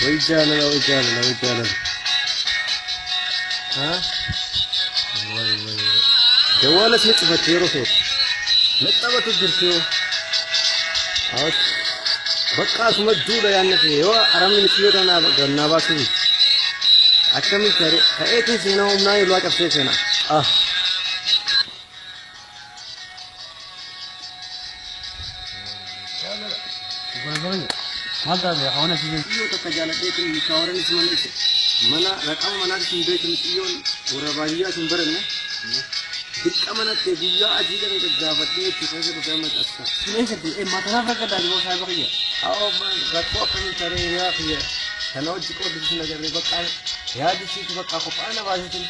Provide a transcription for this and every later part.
ويجانا ها جوالك نطفت يا رفيق نطفت الدرسيو عاد بقى اسمه الجودة يعني في هو أرامي نسيو أنا ناباسو أكمل كاري كأيتي سينا ومنا يلوا كفسي سينا هذا يا أخوانا سيدي يو تكجالا بيت المشاورة نسمع نسي منا رقم منا تسمع بيت المسيون ورباجية سنبرنا دك أمانة تبيا أجيدا نتجافتني تفسير بفهمت أسا ليش دي ما تنافق كذا اللي هو صاحب خير أو ما ركوا كم ترى يا أخي كانوا جيكوا بيجي نجاري بقى يا دي شيء بقى كوبانا بازتين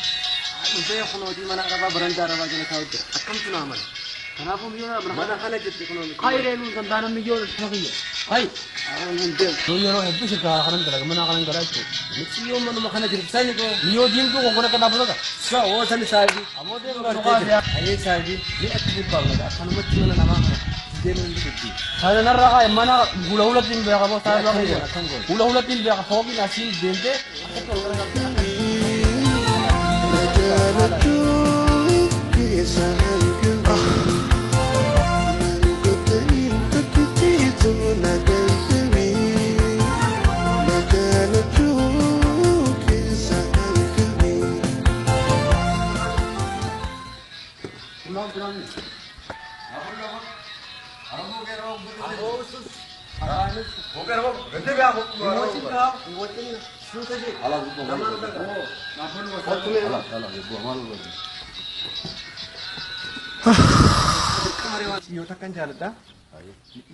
نسيا خنودي منا ربا برندا ربا جنا كاود أكم تنامل كنافهم يونا منا خنا جت إقنومي خير إنه كندانا مليون خير هاي تو يروح يبش كهران كذا منا كهران كذا مسيون منا ما خنا جت ساني كو مليون دين تو كنا كنا بلوكا سا هو ساني سايدي أمودي كذا أيه سايدي ليه أكيد بالله أكانوا متشونا نما دينون بيجي هذا نرى منا غلولا تين بيا كابو صاحب خير غلولا تين بيا فوقي ناسين دينته Yo takkan jaalladha.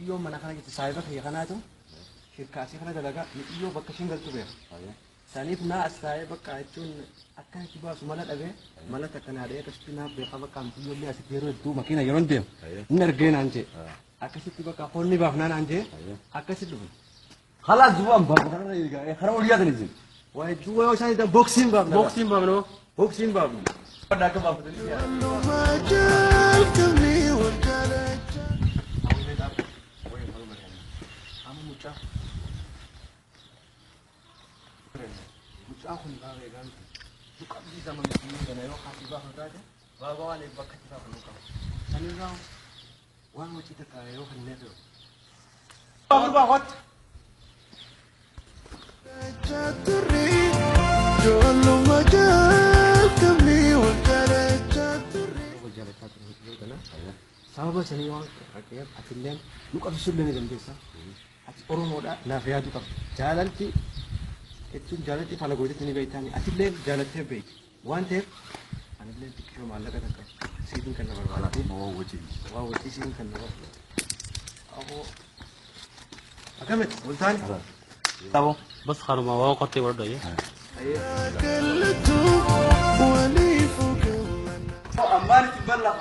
Iyo mana kana gitti saahiba kiyya kanaatu shirkaasii kana dalagaa iyo bakka ishiin galtu beeku. Saniif naa as taa'ee bakka jechuun akka itti baasu mala dhabee mala takka naa dhahee akkasitti naaf beekaa bakka amtii illee asitti yeroo hedduu makiina yeroo deemu inni argee naan jee akkasitti bakka foonni baafnaa naan jee akkasitti dhufu. خلاص جوان بابا خرا وليا تنزل Waa hedduu yoo isaan itti boksiin baafna. بوكسين بابنو Boksiin baafna. بدك بابا Mucaa kun baay'ee gaariidha. Duqa biyyi zaman biyyi kana yoo haati baafa taate baabaa waan bakka itti baafa nu qaba. Sanirraa waan hojii takka yoo kan neetu. بابا بابا Sababa sanii waan qaqqeef atilleen nu qabsiisuu illee ni dandeessa. Ati Oromoodha naaf yaadu qaba. Jaalalti jechuun jaalalti fala gootetti ni beektaani. Atillee jaalattee beekti. Waan ta'eef anillee xiqqoo maallaqa takka siitiin kan na barbaadate. Waa wajjii siitiin kan na barbaadate. Aboo akkamitti bultaan? تابو بس خلوا ما هو قطي ورده ايه أمانة تبلغ